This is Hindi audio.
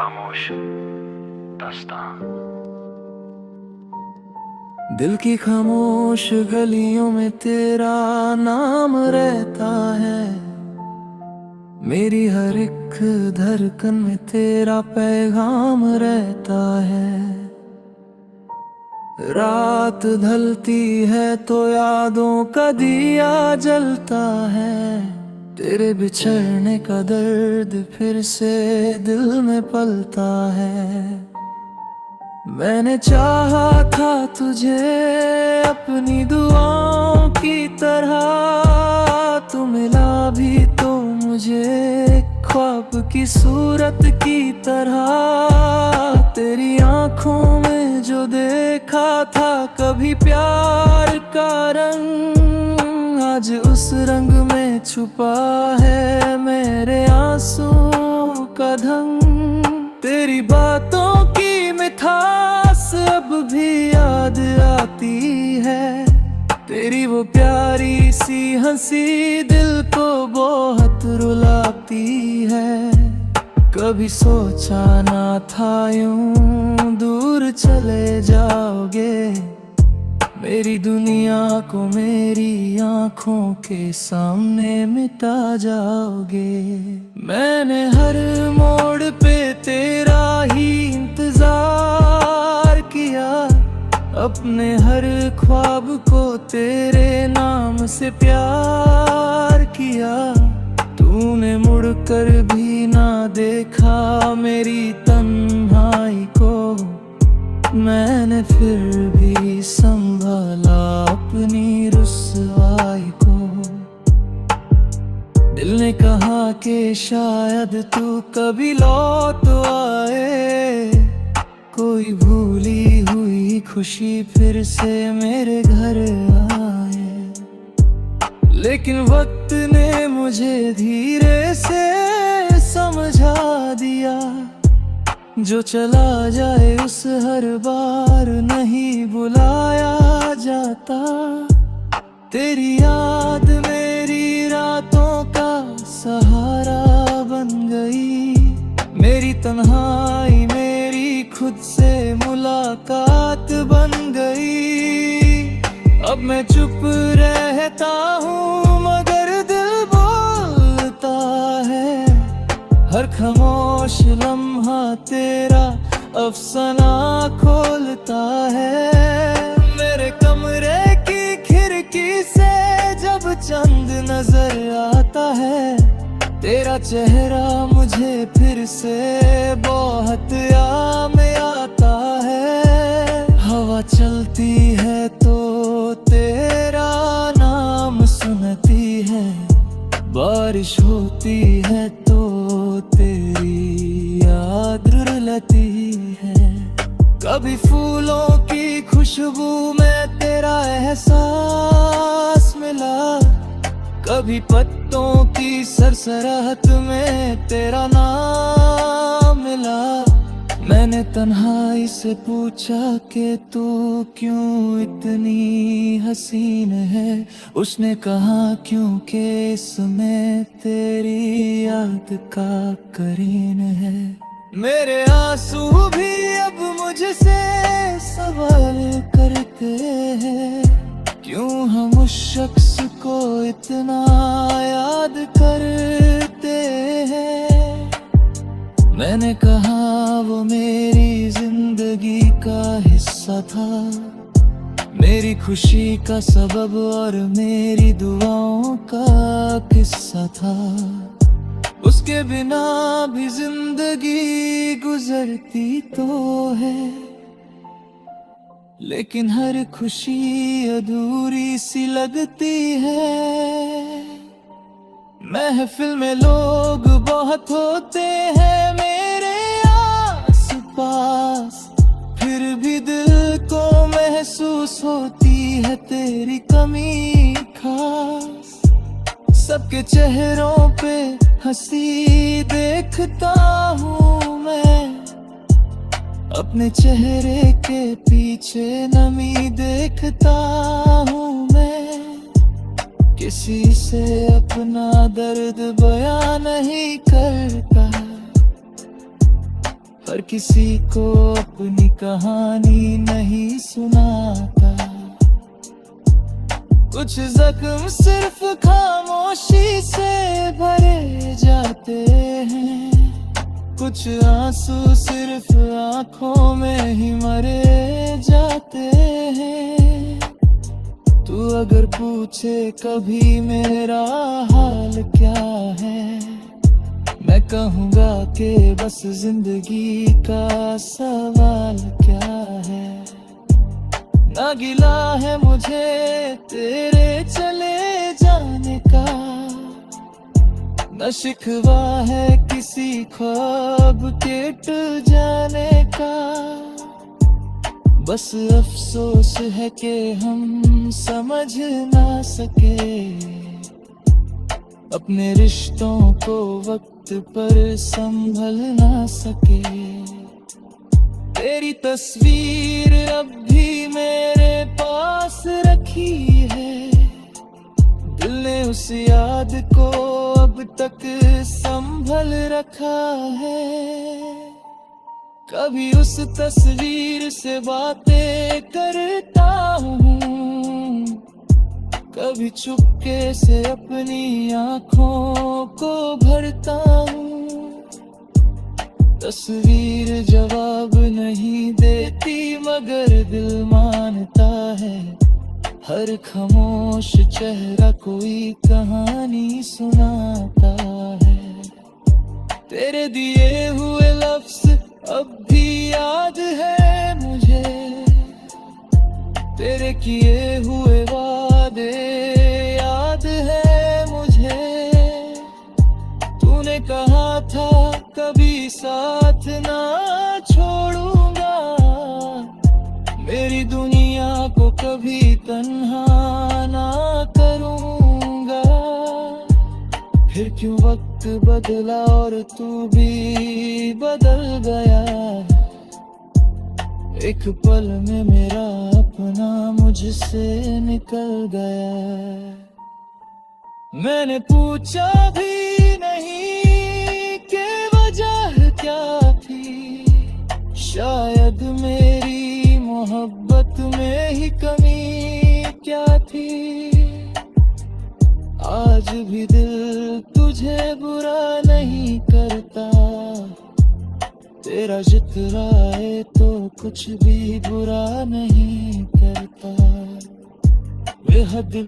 खामोश दास्तां। दिल की खामोश गलियों में तेरा नाम रहता है, मेरी हर एक धड़कन में तेरा पैगाम रहता है। रात ढलती है तो यादों का दिया जलता है, तेरे बिछड़ने का दर्द फिर से दिल में पलता है। मैंने चाहा था तुझे अपनी दुआओं की तरह, तू मिला भी तो मुझे ख्वाब की सूरत की तरह। तेरी आंखों में जो देखा था कभी प्यार का रंग, आज उस रंग में छुपा है मेरे आंसुओं का ढंग। तेरी बातों की मिठास अब भी याद आती है, तेरी वो प्यारी सी हंसी दिल को बहुत रुलाती है। कभी सोचा ना था यूं दूर चले जाओगे, मेरी दुनिया को मेरी आंखों के सामने मिटा जाओगे। मैंने हर मोड़ पे तेरा ही इंतजार किया, अपने हर ख्वाब को तेरे नाम से प्यार किया। तूने मुड़कर भी ना देखा मेरी तन्हाई को, मैंने फिर भी संभाला अपनी रुसवाई को। दिल ने कहा कि शायद तू कभी लौट आए, कोई भूली हुई खुशी फिर से मेरे घर आए। लेकिन वक्त ने मुझे धीरे से समझा दिया, जो चला जाए उस हर बार नहीं बुलाया जाता। तेरी याद मेरी रातों का सहारा बन गई, मेरी तन्हाई मेरी खुद से मुलाकात बन गई। अब मैं चुप रहता हूँ मगर दिल बोलता है, हर खामोश लम्हा तेरा अफसाना खोलता है। मेरे कमरे की खिड़की से जब चंद नजर आता है, तेरा चेहरा मुझे फिर से बहुत याद आता है। हवा चलती है तो तेरा नाम सुनती है, बारिश होती है तो तेरी याद रुलती है। कभी फूलों की खुशबू में तेरा एहसास मिला, कभी पत्तों की सरसराहट में तेरा नाम मिला। मैंने तन्हाई से पूछा कि तू क्यों इतनी हसीन है, उसने कहा क्योंकि इसमें तेरी याद का करीन है। मेरे आंसू भी अब मुझसे सवाल करते हैं, क्यों हम उस शख्स को इतना याद करते हैं। मैंने कहा वो मेरी जिंदगी का हिस्सा था, मेरी खुशी का सबब और मेरी दुआओं का किस्सा था। उसके बिना भी जिंदगी गुजरती तो है, लेकिन हर खुशी अधूरी सी लगती है। महफिल में लोग बहुत होते हैं मेरे आस पास, फिर भी दिल को महसूस होती है तेरी कमी खास। सबके चेहरों पे हंसी देखता हूँ मैं, अपने चेहरे के पीछे नमी देखता हूँ मैं। किसी से अपना दर्द बयां नहीं करता, हर किसी को अपनी कहानी नहीं सुनाता। कुछ जख्म सिर्फ खामोशी से भरे जाते हैं, कुछ आंसू सिर्फ आंखों में ही मरे जाते हैं। तू अगर पूछे कभी मेरा हाल क्या है, मैं कहूँगा कि बस जिंदगी का सवाल क्या है। ना गिला है मुझे तेरे चले जाने का, न शिकवा है किसी ख्वाब के टूट जाने का। बस अफसोस है कि हम समझ ना सके, अपने रिश्तों को वक्त पर संभल ना सके। तेरी तस्वीर अब भी मेरे पास रखी है, दिल ने उस याद को अब तक संभल रखा है। कभी उस तस्वीर से बातें करता हूँ, कभी चुपके से अपनी आँखों को भरता हूँ। तस्वीर जवाब नहीं देती मगर दिल मानता है, हर खामोश चेहरा कोई कहानी सुनाता है। तेरे दिए हुए लफ्ज अब भी याद है मुझे, तेरे किए हुए वादे याद है मुझे। तूने कहा था कभी साथ ना छोड़ूंगा, मेरी दुनिया को कभी तन्हा ना करूंगा। फिर क्यों वक्त बदला और तू भी बदल गया, एक पल में मेरा अपना मुझसे निकल गया। मैंने पूछा भी नहीं कि वजह क्या थी, शायद मेरी मोहब्बत में ही कमी क्या थी। आज भी दिल तुझे बुरा नहीं करता, तेरा जिक्र आए तो कुछ भी बुरा नहीं करता। बेहद